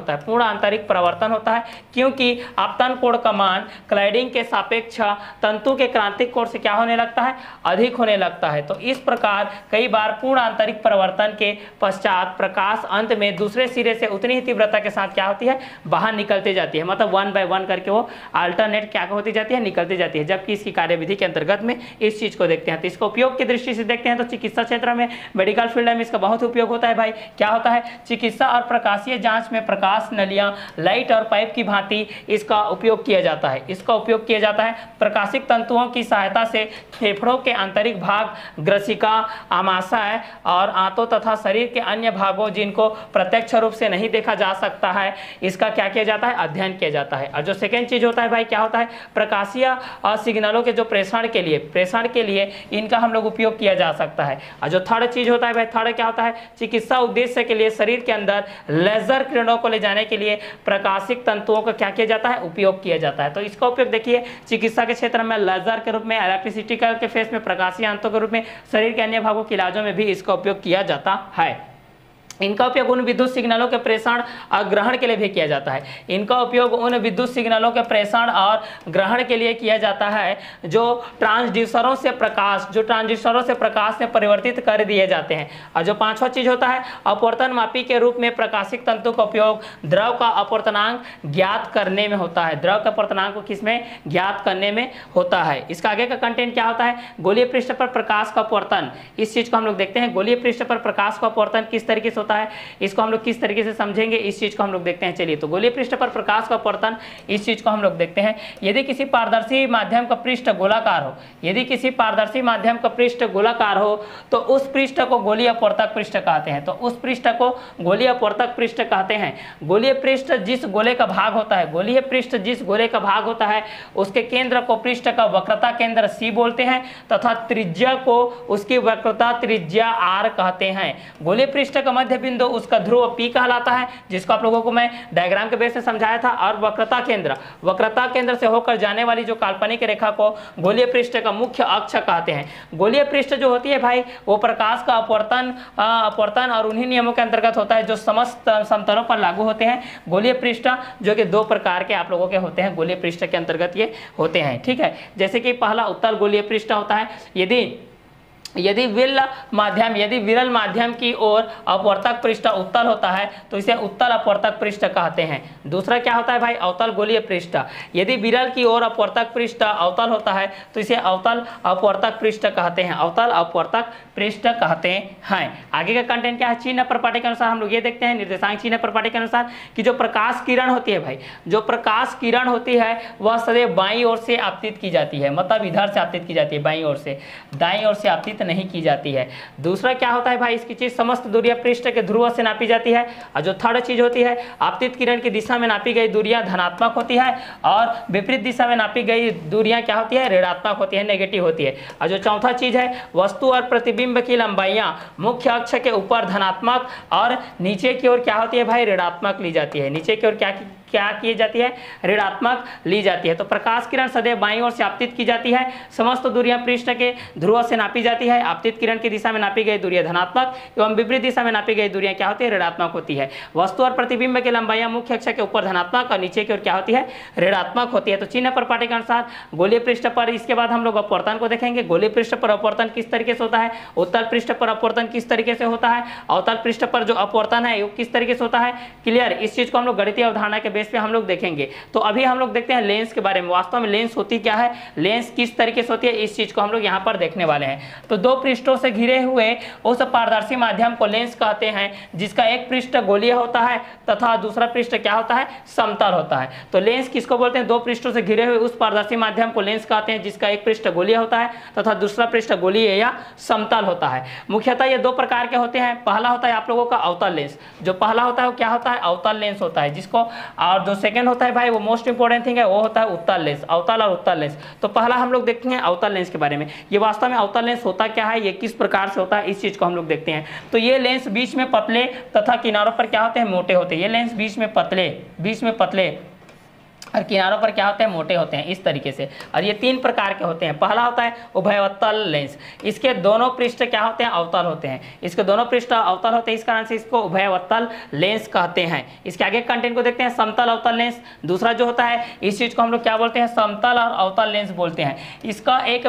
होता है, क्योंकि आपतन कोण का मान क्लैडिंग के सापेक्ष तंतु के क्रांतिक कोण से क्या होने लगता है, अधिक होने लगता है। तो इस प्रकार कई बार पूर्ण आंतरिक परिवर्तन के पश्चात प्रकाश अंत में दूसरे सिरे से उतनी ही तीव्रता के साथ क्या होती है, बाहर निकलते जाती है। मतलब 1 by 1 करके वो अल्टरनेट क्या होती जाती है, निकलती जाती है। जबकि इसकी कार्यविधि के अंतर्गत में इस चीज को देखते हैं। तो इसका उपयोग की दृष्टि से देखते हैं तो चिकित्सा क्षेत्र में, मेडिकल फील्ड में इसका बहुत उपयोग होता है भाई। क्या होता है, चिकित्सा और प्रकाशीय जांच में प्रकाश नलियां, लाइट और पाइप की भांति इसका उपयोग किया जाता है। प्रकाशिक तंतुओं की सहायता से फेफड़ों के आंतरिक भाग, ग्रसिका, आमाशय और आंतों तथा शरीर के अन्य भागों, जिनको प्रत्यक्ष रूप से नहीं देखा जा सकता है, इसका क्या किया जाता है, अध्ययन किया जाता है। और जो सेकेंड चीज होता है भाई, क्या होता है, प्रकाशीय सिग्नलों के जो प्रेषण के लिए इनका हम लोग उपयोग किया जा सकता है। और जो थर्ड चीज होता है भाई, थर्ड क्या होता है, चिकित्सा उद्देश्य के लिए शरीर के अंदर लेजर किरणों को ले जाने के लिए प्रकाशिक तंतुओं का क्या किया जाता है, उपयोग किया जाता है। तो इसका उपयोग देखिए चिकित्सा के क्षेत्र में लेजर के रूप में, इलेक्ट्रिसिटी के फेस में, प्रकाशीय अंतों के रूप में, शरीर के अन्य भागों के इलाजों में भी इसका उपयोग किया जाता है। इनका उपयोग उन विद्युत सिग्नलों के प्रेषण और ग्रहण के लिए भी किया जाता है। इनका उपयोग उन विद्युत सिग्नलों के प्रेषण और ग्रहण के लिए किया जाता है जो ट्रांसड्यूसरों से प्रकाश में परिवर्तित कर दिए जाते हैं। और जो पांचवा चीज होता है, अपवर्तन मापी के रूप में प्रकाशिक तंतु का उपयोग द्रव का अपवर्तनांक ज्ञात करने में होता है। द्रव का अपवर्तनांक को किसमें, ज्ञात करने में होता है। इसका आगे का कंटेंट क्या होता है, गोलीय पृष्ठ पर प्रकाश का अपवर्तन। इस चीज को हम लोग देखते हैं, गोलीय पृष्ठ पर प्रकाश का अपवर्तन किस तरीके से होता है, इसको हम लोग किस तरीके से समझेंगे, इस चीज को हम लोग देखते हैं। चलिए, तो गोलीय पृष्ठ पर प्रकाश का अपवर्तन, इस चीज को हम लोग देखते हैं। यदि किसी पारदर्शी माध्यम का पृष्ठ गोलाकार हो, तो उस पृष्ठ को गोलीय अपवर्तक पृष्ठ कहते हैं। गोलीय पृष्ठ जिस गोले का भाग होता है, उसके केंद्र को पृष्ठ का वक्रता केंद्र C बोलते हैं तथा त्रिज्या को उसकी वक्रता त्रिज्या R कहते हैं। गोलीय पृष्ठ का मध्य मध्य बिंदु उसका ध्रुव P कहलाता है, जिसको आप लोगों को मैं डायग्राम के बेस से समझाया था। और वक्रता केंद्र से होकर जाने वाली जो काल्पनिक रेखा को गोलीय पृष्ठ का मुख्य अक्ष कहते हैं। गोलीय पृष्ठ जो होती है भाई वो प्रकाश का अपवर्तन और उन्हीं नियमों के अंतर्गत होता है जो समस्त समतलों पर लागू होते हैं। गोलीय पृष्ठ जो कि दो प्रकार के आप लोगों के होते हैं, गोलीय पृष्ठ के अंतर्गत ये होते हैं, ठीक है। जैसे कि पहला उत्तल गोलीय पृष्ठ होता है, यदि विरल माध्यम की ओर अपवर्तक पृष्ठ उत्तल होता है तो इसे उत्तल अपवर्तक पृष्ठ कहते हैं। दूसरा क्या होता है भाई, अवतल गोलीय पृष्ठ। यदि विरल की ओर अपवर्तक पृष्ठ अवतल होता है तो इसे अवतल अपवर्तक पृष्ठ कहते हैं, अवतल अपवर्तक पृष्ठ कहते हैं। आगे का कंटेंट क्या है, चिन्ह प्रपाटी के अनुसार हम लोग ये देखते हैं, निर्देशांक चिन्ह प्रपाटी के अनुसार कि जो प्रकाश किरण होती है भाई, जो प्रकाश किरण होती है वह सदैव बाईं ओर से आपतित की जाती है, मतलब इधर से आपतित की जाती है, बाईं ओर से, दाईं ओर से आपतित नहीं की जाती है। दूसरा क्या होता है भाई, इसकी चीज समस्त दूरियां पृष्ठ के ध्रुव से नापी जाती है। और जो थर्ड चीज होती है, आपतित किरण की दिशा में नापी गई दूरियां धनात्मक होती है और विपरीत दिशा में नापी गई दूरियां क्या होती है, ऋणात्मक होती है, नेगेटिव होती है। और जो चौथा चीज है, वस्तु और प्रतिबिंब की लंबाइयां मुख्य अक्ष के ऊपर धनात्मक और नीचे की ओर क्या होती है भाई, ऋणात्मक ली जाती है। नीचे की ओर क्या की जाती है, ऋणात्मक ली जाती है। तो प्रकाश किरण सदैव बाईं ओर से आपतित की जाती है, समस्त दूरियां पृष्ठ के ध्रुव से नापी जाती है। आपतित किरण की दिशा में नापी गई दूरियां धनात्मक एवं विपरीत दिशा में नापी गई दूरियां क्या होती है, ऋणात्मक होती है। वस्तु और प्रतिबिंब की लंबाइयां मुख्य अक्ष के ऊपर धनात्मक और नीचे की ओर क्या होती है, ऋणात्मक होती है। तो चिन्ह प्रपाटी के अनुसार गोलीय पृष्ठ पर, इसके बाद हम लोग अपवर्तन को देखेंगे। गोलीय पृष्ठ पर अपवर्तन किस तरीके से होता है, उत्तल पृष्ठ पर अपवर्तन किस तरीके से होता है, अवतल पृष्ठ पर जो अपवर्तन है वो किस तरीके से होता है, क्लियर। इस चीज को हम लोग गणितीय अवधारणा के बेस पे हम लोग देखेंगे। तो अभी हम लोग देखते हैं लेंस के बारे में। वास्तव में लेंस होती क्या है, लेंस किस तरीके से होती है, इस चीज को हम लोग यहाँ पर देखने वाले हैं। तो दो पृष्ठों से घिरे हुए उस पारदर्शी माध्यम को लेंस कहते हैं, जिसका एक पृष्ठ गोलीय होता है तथा दूसरा पृष्ठ क्या होता है, समतल होता है। तो लेंस किसको बोलते हैं, दो पृष्ठों से घिरे हुए उस पारदर्शी माध्यम को लेंस कहते हैं जिसका एक पृष्ठ गोलीय होता है तथा दूसरा पृष्ठ गोलीय या समतल होता है। मुख्यतः ये दो प्रकार के होते हैं। पहला होता है आप लोगों का अवतल लेंस। जो पहला होता है वो क्या होता है, अवतल लेंस होता है, जिसको, और जो सेकंड होता है भाई वो मोस्ट इंपोर्टेंट थिंग है, वो होता है उत्तल लेंस। अवतल और उत्तल लेंस। तो पहला हम लोग देखते हैं अवतल लेंस के बारे में। ये वास्तव में अवतल लेंस होता क्या है, ये किस प्रकार से होता है, इस चीज को हम लोग देखते हैं। तो ये लेंस बीच में पतले तथा किनारों पर क्या होते हैं, मोटे होते हैं। ये लेंस बीच में पतले और किनारों पर क्या होते हैं, मोटे होते हैं, इस तरीके से। और ये तीन प्रकार के होते हैं। पहला होता है उभयवत्तल लेंस। इसके दोनों पृष्ठ क्या होते हैं, अवतल होते हैं। इसके दोनों पृष्ठ अवतल होते हैं, इस कारण से इसको उभयवत्तल लेंस कहते हैं। इसके आगे कंटेंट को देखते हैं, समतल अवतल लेंस। दूसरा जो होता है, इस चीज को हम लोग क्या बोलते हैं, समतल और अवतल लेंस बोलते हैं। इसका एक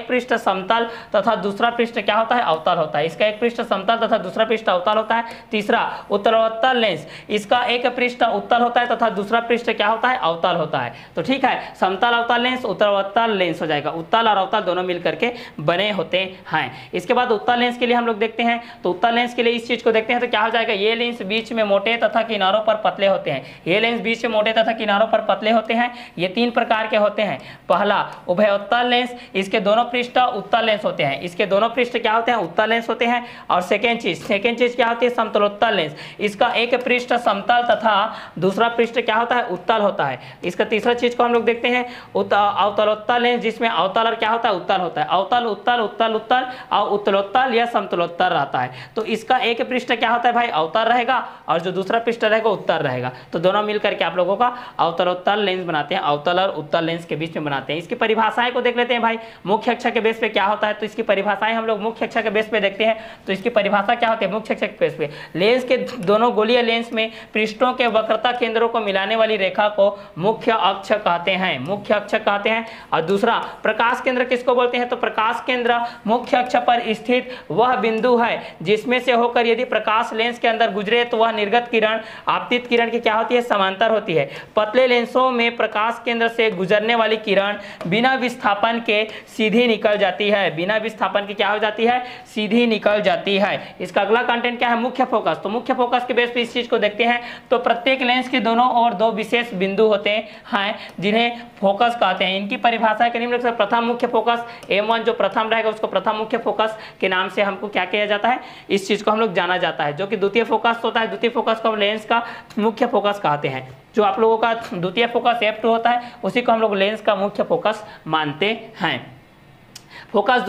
पृष्ठ समतल तथा दूसरा पृष्ठ क्या होता है, अवतल होता है। इसका एक पृष्ठ समतल तथा दूसरा पृष्ठ अवतल होता है। तीसरा उत्तरोत्तल लेंस। इसका एक पृष्ठ उत्तल होता है तथा दूसरा पृष्ठ क्या होता है, अवतल होता है। तो ठीक है, समतल अवतल लेंस, उत्तरोत्तल लेंस हो जाएगा। उत्तल और अवतल दोनों मिलकर के बने होते हैं। इसके बाद उत्तल लेंस के लिए हम लोग देखते हैं, तो उत्तल लेंस के लिए इस चीज को देखते हैं तो क्या हो जाएगा, ये लेंस बीच में मोटे तथा किनारों पर पतले होते हैं। ये लेंस बीच में मोटे तथा किनारों पर पतले होते हैं। ये तीन प्रकार के होते हैं। पहला उभयोत्तल लेंस, इसके दोनों पृष्ठ उत्तल लेंस होते हैं। इसके दोनों पृष्ठ क्या होते हैं, उत्तल लेंस होते हैं। और सेकेंड चीज क्या होती है, समतलोत्तल लेंस। इसका एक पृष्ठ समतल तथा दूसरा पृष्ठ क्या होता है, उत्तल होता है। इसका तीसरा चीज को हम लोग देखते हैं, अवतलोत्तल लेंस, जिसमें अवतल और क्या होता है, उत्तल होता है। अवतल उत्तल उत्तल उत्तल और उत्तलोत्तल या समतलोत्तल रहता है। तो इसका एक पृष्ठ क्या होता है भाई, अवतल रहेगा और जो दूसरा पृष्ठ रहेगा उत्तल रहेगा। तो दोनों मिलकर के आप लोगों का अवतलोत्तल लेंस बनाते हैं, अवतल और उत्तल लेंस के बीच में बनाते हैं। इसकी परिभाषाएं को देख लेते हैं भाई, मुख्य अक्ष के बेस पे क्या होता है। तो इसकी परिभाषाएं हम लोग मुख्य अक्ष के बेस पे देखते हैं। तो इसकी परिभाषा क्या होती है, मुख्य अक्ष के बेस पे लेंस के दोनों गोलीय लेंस में पृष्ठों के वक्रता केंद्रों को मिलाने वाली रेखा को मुख्य अक्ष कहते हैं, मुख्य अक्ष कहते हैं। और दूसरा प्रकाश केंद्र किसको बोलते हैं, तो प्रकाश केंद्र मुख्य अक्ष पर स्थित वह बिंदु है जिसमें से होकर यदि प्रकाश लेंस के अंदर गुजरे तो वह निर्गत किरण आपतित किरण की क्या होती है, समांतर होती है। पतले लेंसों में प्रकाश केंद्र से गुजरने वाली किरण बिना विस्थापन के सीधी निकल जाती है, बिना विस्थापन के क्या हो जाती है, सीधी निकल जाती है। इसका अगला कंटेंट क्या है, मुख्य फोकस। तो मुख्य फोकस के बेस पे इस चीज को देखते हैं। तो प्रत्येक लेंस के दोनों ओर दो विशेष बिंदु होते हैं जिन्हें फोकस कहते हैं। इनकी परिभाषा के निम्न प्रथम मुख्य फोकस M1 जो प्रथम रहेगा उसको प्रथम मुख्य फोकस के नाम से हमको क्या किया जाता है, इस चीज को हम लोग जाना जाता है। जो कि द्वितीय फोकस होता है, द्वितीय फोकस को हम लेंस का मुख्य फोकस कहते हैं। जो आप लोगों का द्वितीय फोकस F2 होता है उसी को हम लोग लेंस का मुख्य फोकस मानते हैं। फोकस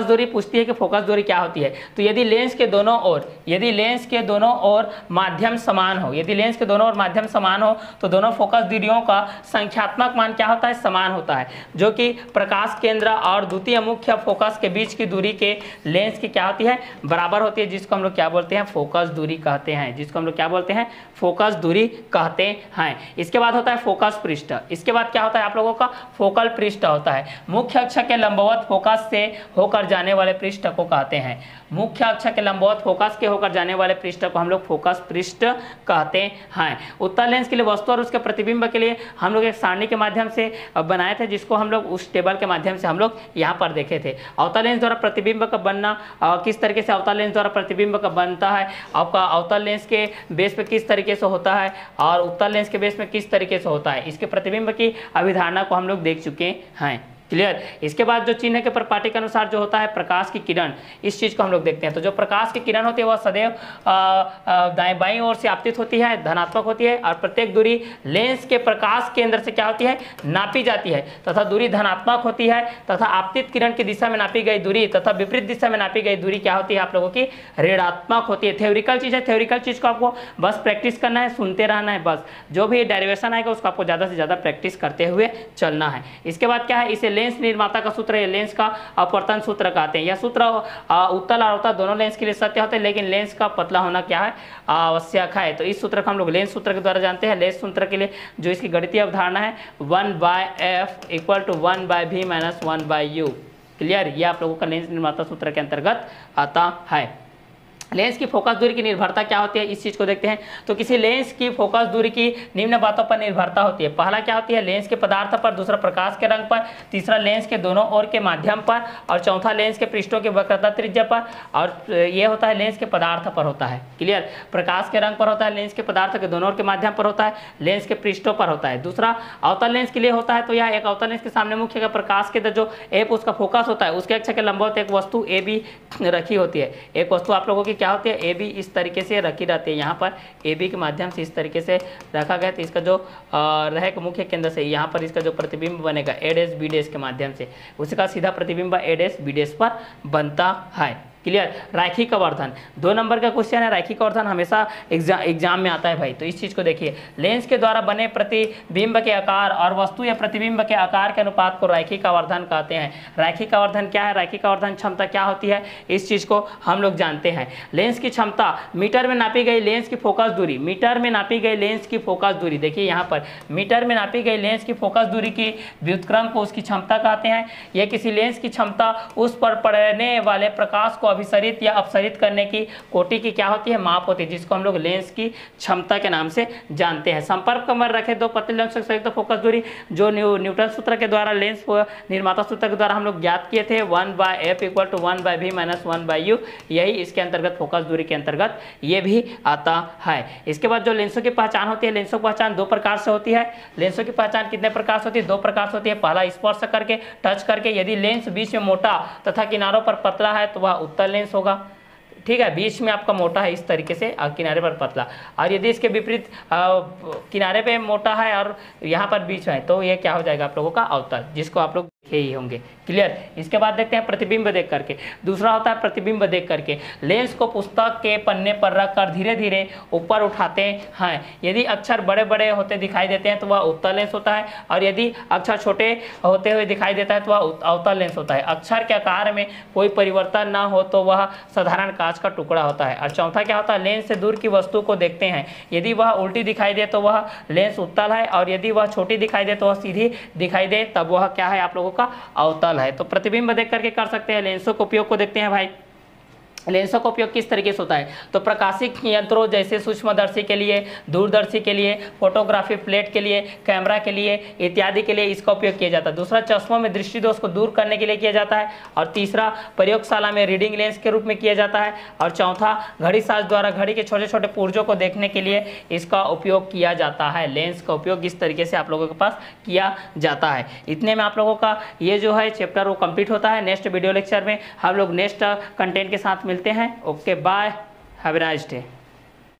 दूरी पूछती है कि फोकस दूरी क्या होती है। तो यदि लेंस के दोनों ओर माध्यम समान हो, तो दोनों फोकस दूरियों का संख्यात्मक मान क्या होता है, समान होता है, जो कि प्रकाश केंद्र और द्वितीय मुख्य फोकस के बीच की दूरी के लेंस की क्या होती है, बराबर होती है, जिसको हम लोग क्या बोलते हैं, फोकस दूरी कहते हैं, इसके बाद होता है फोकस पृष्ठ। इसके बाद क्या होता है आप लोगों का, फोकल पृष्ठ होता है। मुख्य अक्ष के लंबवत फोकस से होकर जाने वाले पृष्ठ को कहते हैं, मुख्य अक्ष के लंबवत फोकस के होकर जाने वाले पृष्ठ को हम लोग फोकस पृष्ठ कहते हैं। उत्तल लेंस के लिए वस्तु और उसके प्रतिबिंब के लिए हम लोग एक सारणी के माध्यम से बनाए थे, जिसको हम लोग उस टेबल के माध्यम से हम लोग यहाँ पर देखे थे। अवतल लेंस द्वारा प्रतिबिंब का बनना, किस तरीके से अवतल लेंस द्वारा प्रतिबिंब का बनता है, आपका अवतल लेंस के बेस पे किस तरीके से होता है और उत्तल लेंस के बेस में किस तरीके से होता है, इसके प्रतिबिंब की अभिधारणा को हम लोग देख चुके हैं। क्लियर। इसके बाद जो चिन्ह के परिपाटी के अनुसार जो होता है प्रकाश की किरण, इस चीज को हम लोग देखते हैं। तो जो प्रकाश की किरण होती है वह सदैव दाएं बाईं ओर से आपतित होती है, धनात्मक होती है, और प्रत्येक दूरी लेंस के प्रकाश केंद्र से क्या होती है, नापी जाती है, तथा दूरी धनात्मक होती है, तथा आपतित किरण की दिशा में नापी गई दूरी तथा विपरीत दिशा में नापी गई दूरी क्या होती है आप लोगों की, ऋणात्मक होती है। थ्योरिकल चीज है, थ्योरिकल चीज को आपको बस प्रैक्टिस करना है, सुनते रहना है, बस जो भी डेरिवेशन आएगा उसको आपको ज्यादा से ज्यादा प्रैक्टिस करते हुए चलना है। इसके बाद क्या है, इसे लेंस निर्माता का सूत्र है, लेंस का अपवर्तन सूत्र कहते हैं। यह सूत्र उत्तल और अवतल दोनों लेंस के लिए सत्य होते हैं, लेकिन लेंस का पतला होना क्या है, आवश्यक है। तो इस सूत्र को हम लोग लेंस सूत्र के द्वारा जानते हैं। लेंस सूत्र के लिए जो इसकी गणितीय अवधारणा है 1/f = 1/v - 1/u। क्लियर। यह आप लोगों का लेंस निर्माता सूत्र के अंतर्गत आता है। लेंस की फोकस दूरी की निर्भरता क्या होती है, इस चीज को देखते हैं। तो किसी लेंस की फोकस दूरी की निम्न बातों पर निर्भरता होती है। पहला क्या होती है, लेंस के पदार्थ पर, दूसरा प्रकाश के रंग पर, तीसरा लेंस के दोनों ओर के माध्यम पर, और चौथा लेंस के पृष्ठों की वक्रता त्रिज्या पर, और ये होता है लेंस के पदार्थ पर होता है। क्लियर। प्रकाश के रंग पर होता है, लेंस के पदार्थ के दोनों ओर के माध्यम पर होता है, लेंस के पृष्ठों पर होता है। दूसरा अवतल लेंस के लिए होता है, तो यह एक अवतल लेंस के सामने मुख्य का प्रकाश के जो एप उसका फोकस होता है, उसके अक्ष के लंबवत एक वस्तु ए बी रखी होती है। एक वस्तु आप लोगों की क्या होती है, ए बी इस तरीके से रखी रहती है। यहाँ पर ए बी के माध्यम से इस तरीके से रखा गया, तो इसका जो रहेगा मुख्य केंद्र से यहाँ पर इसका जो प्रतिबिंब बनेगा ए डैश बी डैश के माध्यम से, उसका सीधा प्रतिबिंब ए डैश बी डैश पर बनता है। क्लियर। रैखिक आवर्धन 2 नंबर का क्वेश्चन है। रैखिक आवर्धन हमेशा एग्जाम में आता है भाई, तो इस चीज को देखिए। लेंस के द्वारा बने प्रतिबिंब के आकार और वस्तु या प्रतिबिंब के आकार के अनुपात को रैखिक आवर्धन कहते हैं। रैखिक आवर्धन क्या है, रैखिक आवर्धन क्षमता क्या होती है, इस चीज को हम लोग जानते हैं। लेंस की क्षमता मीटर में नापी गई लेंस की फोकस दूरी, मीटर में नापी गई लेंस की फोकस दूरी, देखिए यहाँ पर मीटर में नापी गई लेंस की फोकस दूरी की व्युत्क्रम को उसकी क्षमता कहते हैं। यह किसी लेंस की क्षमता उस पर पड़ने वाले प्रकाश को अभिसरित या अपसरित करने की कोटि की क्या होती है, माप होती है, जिसको हम लोग लेंस की क्षमता के नाम से जानते हैं। संपर्क में रखे 2 पतले लेंस संयुक्त फोकस दूरी जो न्यूटन सूत्र के द्वारा, लेंस निर्माता सूत्र के द्वारा हम लोग ज्ञात किए थे, 1/f = 1/v - 1/u, यही इसके अंतर्गत फोकस दूरी के अंतर्गत ये भी आता है। इसके बाद जो लेंसों की पहचान होती है, लेंसों की पहचान 2 प्रकार से होती है। लेंसों की पहचान कितने प्रकार से होती है, 2 प्रकार से होती है। पहला स्पर्श करके, टच करके, यदि लेंस बीच में मोटा तथा किनारों पर पतला है तो वह उत्तल लेंस होगा। ठीक है, बीच में आपका मोटा है इस तरीके से और किनारे पर पतला, और यदि इसके विपरीत किनारे पे मोटा है और यहाँ पर बीच में है तो ये क्या हो जाएगा आप लोगों का अवतल, जिसको आप लोग देखे ही होंगे। क्लियर। इसके बाद देखते हैं प्रतिबिंब देख करके। दूसरा होता है प्रतिबिंब देख करके। लेंस को पुस्तक के पन्ने पर रखकर धीरे धीरे ऊपर उठाते हैं। यदि अक्षर बड़े बड़े होते दिखाई देते हैं तो वह उत्तल लेंस होता है, और यदि अक्षर छोटे होते हुए दिखाई देता है तो वह अवतल लेंस होता है। अक्षर के आकार में कोई परिवर्तन ना हो तो वह साधारण कांच का टुकड़ा होता है। और चौथा क्या होता है, लेंस से दूर की वस्तु को देखते हैं, यदि वह उल्टी दिखाई दे तो वह लेंस उत्तल है, और यदि वह छोटी दिखाई दे तो वह सीधी दिखाई दे तब वह क्या है आप लोगों का अवतल है। तो प्रतिबिंब देख करके कर सकते हैं। लेंसों के उपयोग को देखते हैं भाई। लेंसों का उपयोग किस तरीके से होता है, तो प्रकाशिक यंत्रों जैसे सूक्ष्मदर्शी के लिए, दूरदर्शी के लिए, फोटोग्राफी प्लेट के लिए, कैमरा के लिए इत्यादि के लिए इसका उपयोग किया जाता है। दूसरा चश्मों में दृष्टि दोष को दूर करने के लिए किया जाता है, और तीसरा प्रयोगशाला में रीडिंग लेंस के रूप में किया जाता है, और चौथा घड़ी साज द्वारा घड़ी के छोटे छोटे पुर्जों को देखने के लिए इसका उपयोग किया जाता है। लेंस का उपयोग इस तरीके से आप लोगों के पास किया जाता है। इतने में आप लोगों का ये जो है चैप्टर वो कंप्लीट होता है। नेक्स्ट वीडियो लेक्चर में हम लोग नेक्स्ट कंटेंट के साथ मिलते हैं। Okay bye, have a nice day.